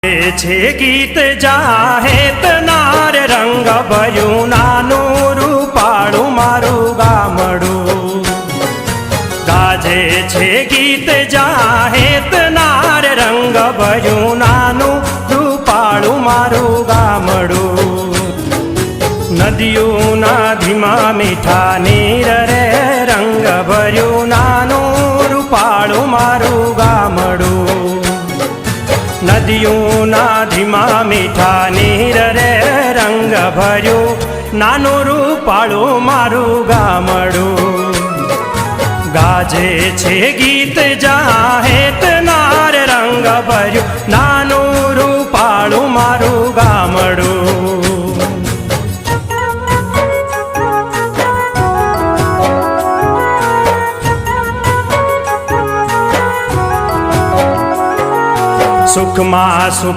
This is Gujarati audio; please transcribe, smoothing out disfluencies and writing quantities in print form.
છે ગીત જાહેત નાર રંગ ભર્યું નાનું રૂપાળું મારું ગામડું ગાજે છે ગીત જાહેત નાર રંગ ભર્યું નાનું રૂપાળું મારું ગામડું નદીઓના ધીમા મીઠા નીર રે રંગ ભર્યું નાનું રૂપાળું મારું ગામડું નદીઓના ધીમા મીઠા નીર રે રંગ ભર્યું નાનું રૂપાળું મારું ગામડું ગાજે છે ગીત જાહેત નાર રંગ ભર્યું નાનું રૂપાળું મારું ગામડું સુખમાં સુખ